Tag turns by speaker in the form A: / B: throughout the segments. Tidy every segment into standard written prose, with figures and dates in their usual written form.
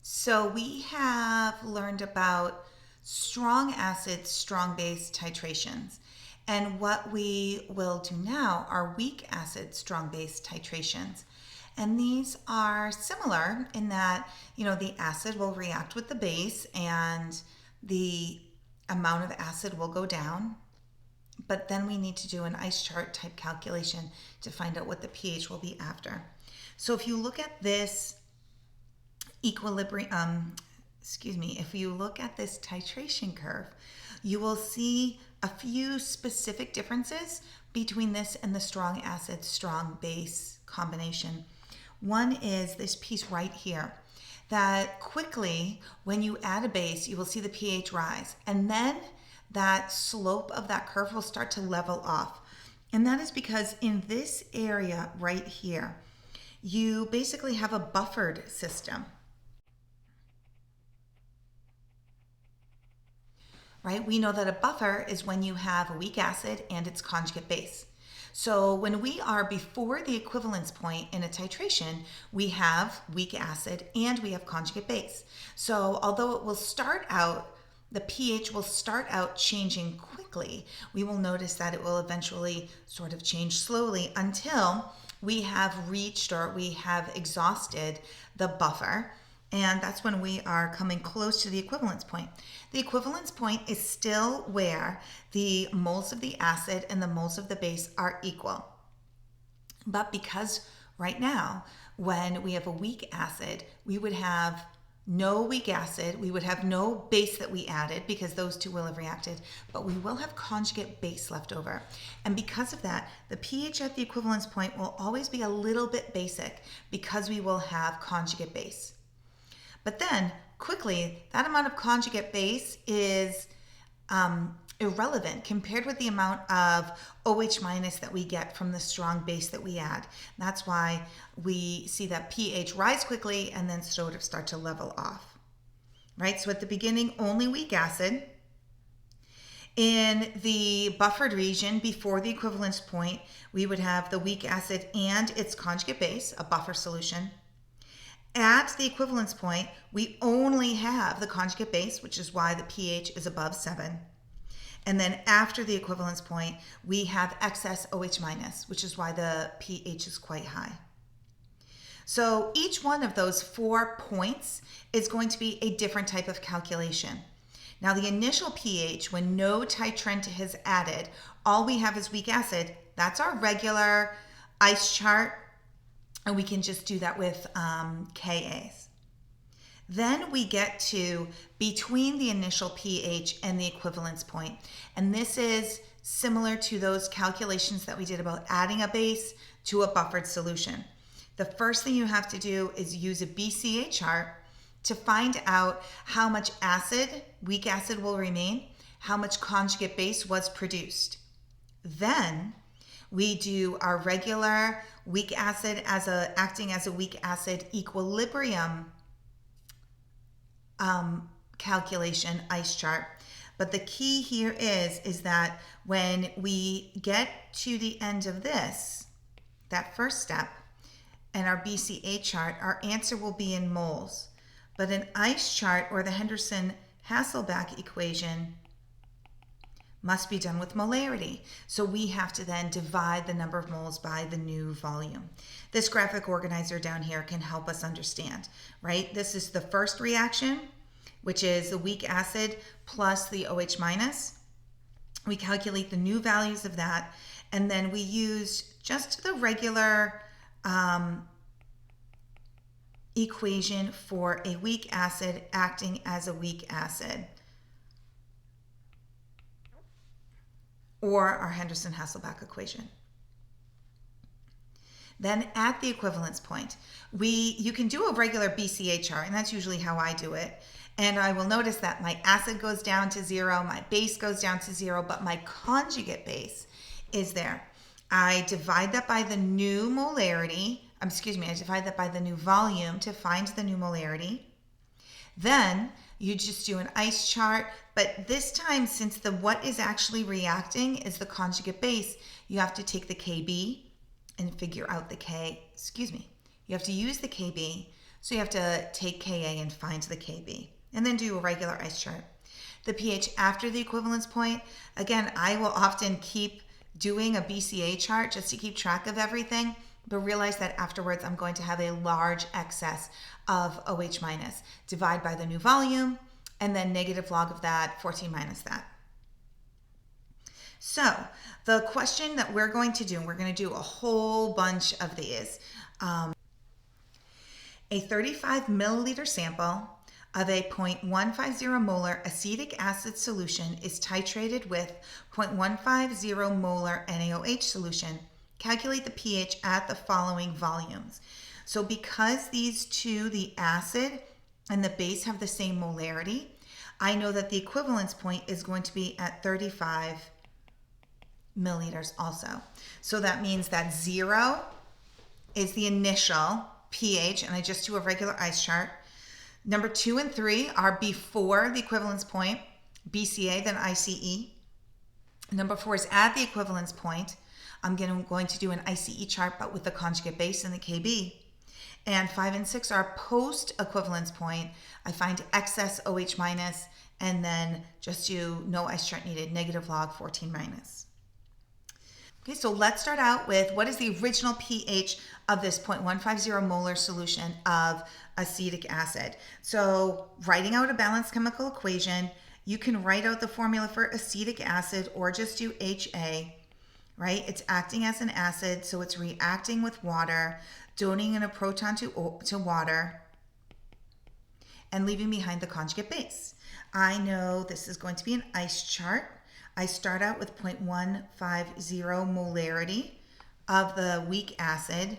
A: So we have learned about strong acid, strong base titrations. And what we will do now are weak acid, strong base titrations. And these are similar in that, the acid will react with the base and the amount of acid will go down. But then we need to do an ice chart type calculation to find out what the pH will be after. So if you look at this if you look at this titration curve, you will see a few specific differences between this and the strong acid, strong base combination. One is this piece right here, that quickly when you add a base, you will see the pH rise, and then that slope of that curve will start to level off. And that is because in this area right here, you basically have a buffered system. Right? We know that a buffer is when you have a weak acid and its conjugate base. So when we are before the equivalence point in a titration, we have weak acid and we have conjugate base. So although it will start out, the pH will start out changing quickly, we will notice that it will eventually sort of change slowly until we have reached or we have exhausted the buffer. And that's when we are coming close to the equivalence point. The equivalence point is still where the moles of the acid and the moles of the base are equal. But because right now, when we have a weak acid, we would have no weak acid, we would have no base that we added because those two will have reacted, but we will have conjugate base left over. And because of that, the pH at the equivalence point will always be a little bit basic because we will have conjugate base. But then quickly, that amount of conjugate base is irrelevant compared with the amount of OH minus that we get from the strong base that we add. That's why we see that pH rise quickly and then sort of start to level off, right? So at the beginning, only weak acid. In the buffered region before the equivalence point, we would have the weak acid and its conjugate base, a buffer solution. At the equivalence point, we only have the conjugate base, which is why the pH is above 7. And then after the equivalence point, we have excess OH minus, which is why the pH is quite high. So each one of those 4 points is going to be a different type of calculation. Now the initial pH, when no titrant is added, all we have is weak acid. That's our regular ice chart. And we can just do that with KAs. Then we get to between the initial pH and the equivalence point. And this is similar to those calculations that we did about adding a base to a buffered solution. The first thing you have to do is use a BCA chart to find out how much acid, weak acid will remain, how much conjugate base was produced. Then we do our regular weak acid acting as a weak acid equilibrium calculation ice chart. But the key here is that when we get to the end of this, that first step, and our BCA chart, our answer will be in moles. But an ice chart or the Henderson-Hasselbalch equation must be done with molarity. So we have to then divide the number of moles by the new volume. This graphic organizer down here can help us understand, right? This is the first reaction, which is the weak acid plus the OH minus. We calculate the new values of that, and then we use just the regular equation for a weak acid acting as a weak acid, or our Henderson-Hasselbalch equation. Then at the equivalence point, you can do a regular BCA chart, and that's usually how I do it. And I will notice that my acid goes down to 0, my base goes down to 0, but my conjugate base is there. I divide that by the new molarity, I divide that by the new volume to find the new molarity. Then you just do an ice chart, but this time, since what is actually reacting is the conjugate base, you have to take the KB and figure out the you have to use the KB So you have to take Ka and find the Kb, and then do a regular ice chart. The pH after the equivalence point, again, I will often keep doing a BCA chart just to keep track of everything, but realize that afterwards I'm going to have a large excess of OH minus. Divide by the new volume, and then negative log of that, 14 minus that. So the question that we're going to do, and we're going to do a whole bunch of these, a 35 milliliter sample of a 0.150 molar acetic acid solution is titrated with 0.150 molar NaOH solution. Calculate the pH at the following volumes. So because these two, the acid and the base, have the same molarity, I know that the equivalence point is going to be at 35 milliliters also. So that means that 0 is the initial pH, and I just do a regular ice chart. Number 2 and 3 are before the equivalence point, BCA, then ICE. Number 4 is at the equivalence point. I'm going to do an ICE chart, but with the conjugate base and the Kb. And 5 and 6 are post equivalence point. I find excess OH minus, and then just do no ice chart needed, negative log 14 minus. Okay, so let's start out with what is the original pH of this 0.150 molar solution of acetic acid. So writing out a balanced chemical equation, you can write out the formula for acetic acid or just do HA, right? It's acting as an acid, so it's reacting with water, donating a proton to water, and leaving behind the conjugate base. I know this is going to be an ice chart. I start out with 0.150 molarity of the weak acid.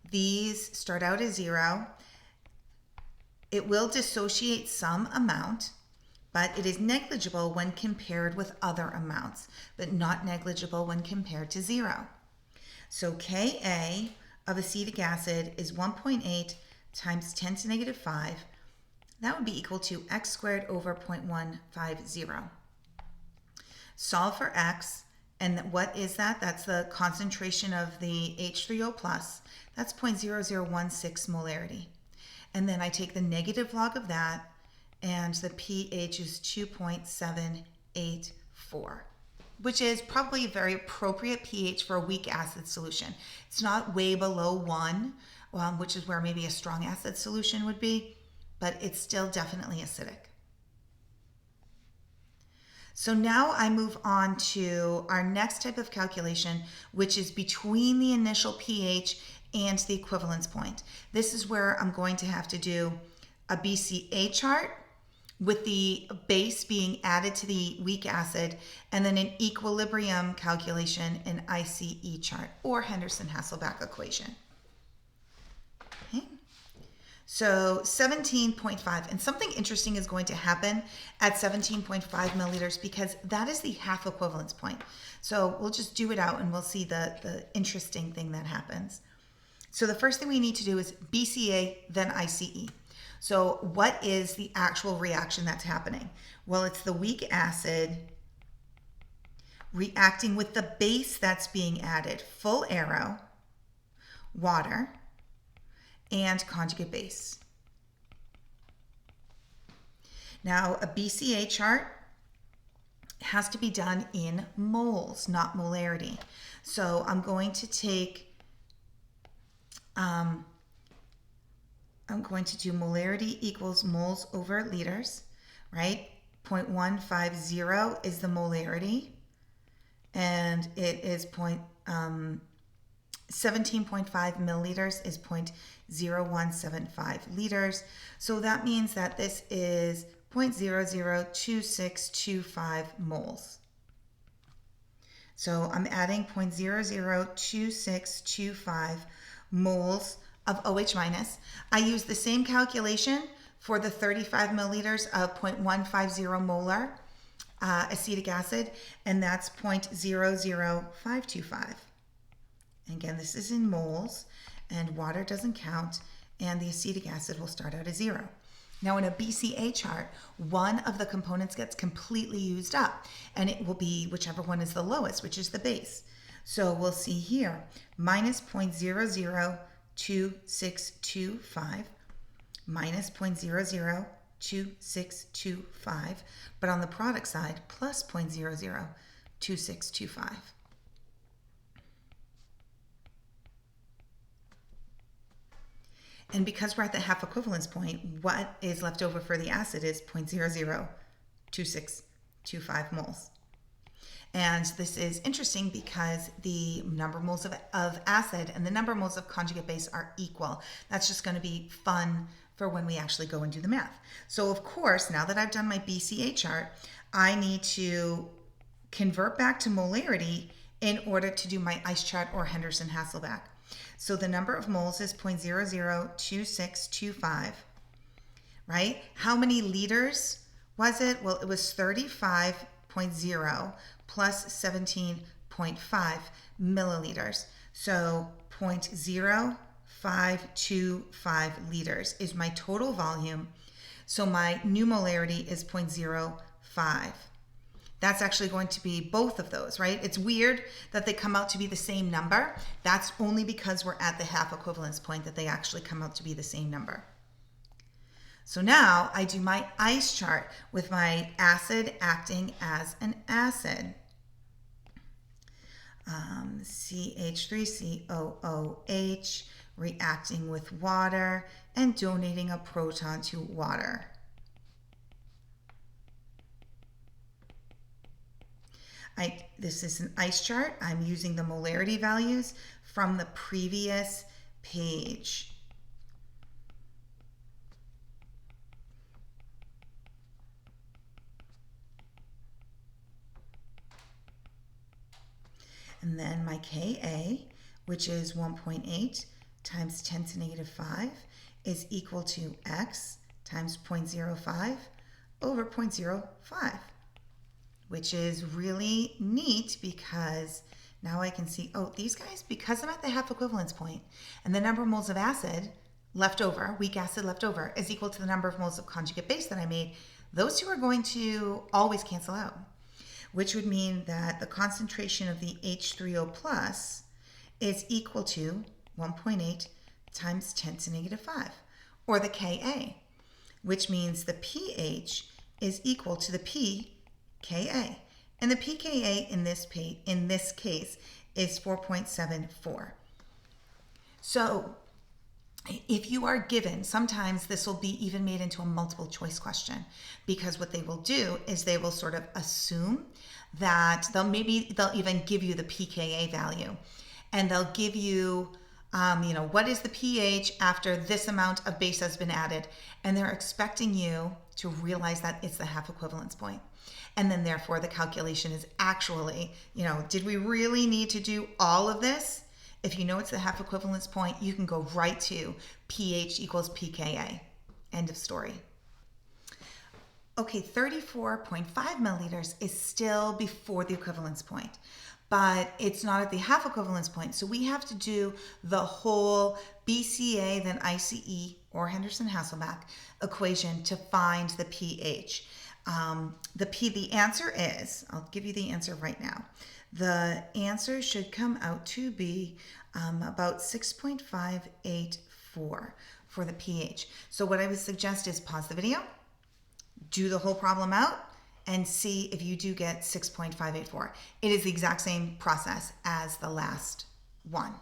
A: These start out as 0. It will dissociate some amount, but it is negligible when compared with other amounts, but not negligible when compared to 0. So Ka of acetic acid is 1.8 times 10 to negative 5. That would be equal to x squared over 0.150. Solve for x, and what is that? That's the concentration of the H3O+. That's 0.0016 molarity. And then I take the negative log of that, and the pH is 2.784, which is probably a very appropriate pH for a weak acid solution. It's not way below 1, which is where maybe a strong acid solution would be, but it's still definitely acidic. So now I move on to our next type of calculation, which is between the initial pH and the equivalence point. This is where I'm going to have to do a BCA chart with the base being added to the weak acid, and then an equilibrium calculation in ICE chart, or Henderson-Hasselbalch equation. Okay. So 17.5, and something interesting is going to happen at 17.5 milliliters because that is the half equivalence point. So we'll just do it out and we'll see the interesting thing that happens. So the first thing we need to do is BCA, then ICE. So what is the actual reaction that's happening? Well, it's the weak acid reacting with the base that's being added, full arrow, water, and conjugate base. Now, a BCA chart has to be done in moles, not molarity. So I'm going to take, I'm going to do molarity equals moles over liters, right? 0.150 is the molarity, and it is 17.5 milliliters is 0.0175 liters. So that means that this is 0.002625 moles. So I'm adding 0.002625 moles of OH minus. I use the same calculation for the 35 milliliters of 0.150 molar acetic acid, and that's 0.00525. Again, this is in moles, and water doesn't count, and the acetic acid will start out as 0. Now, in a BCA chart, one of the components gets completely used up, and it will be whichever one is the lowest, which is the base. So we'll see here, minus 0.02625. minus 0.002625, but on the product side, plus 0.002625. And because we're at the half equivalence point, what is left over for the acid is 0.002625 moles. And this is interesting because the number of moles of acid and the number of moles of conjugate base are equal. That's just going to be fun for when we actually go and do the math. So of course, now that I've done my BCA chart, I need to convert back to molarity in order to do my ice chart or Henderson-Hasselbalch. So the number of moles is 0.002625, right? How many liters was it? Well, it was 35.0 plus 17.5 milliliters. So 0.0525 liters is my total volume. So my new molarity is 0.05. That's actually going to be both of those, right? It's weird that they come out to be the same number. That's only because we're at the half equivalence point that they actually come out to be the same number. So now I do my ice chart with my acid acting as an acid. CH3COOH reacting with water and donating a proton to water. This is an ice chart. I'm using the molarity values from the previous page. And then my Ka, which is 1.8 times 10 to negative 5, is equal to X times 0.05 over 0.05. Which is really neat because now I can see, oh, these guys, because I'm at the half equivalence point and the number of moles of acid left over, weak acid left over, is equal to the number of moles of conjugate base that I made, those two are going to always cancel out, which would mean that the concentration of the H3O plus is equal to 1.8 times 10 to negative 5, or the Ka, which means the pH is equal to the pKa. And the pKa in this case is 4.74. So if you are given, sometimes this will be even made into a multiple choice question, because what they will do is they will sort of assume that they'll even give you the pKa value, and they'll give you what is the pH after this amount of base has been added, and they're expecting you to realize that it's the half equivalence point. And then therefore the calculation is actually, did we really need to do all of this? If you know it's the half equivalence point, you can go right to pH equals pKa. End of story. Okay, 34.5 milliliters is still before the equivalence point, but it's not at the half equivalence point. So we have to do the whole BCA, then ICE or Henderson-Hasselbalch equation to find the pH. The answer is, I'll give you the answer right now. The answer should come out to be about 6.584 for the pH. So what I would suggest is pause the video, do the whole problem out, and see if you do get 6.584. It is the exact same process as the last one.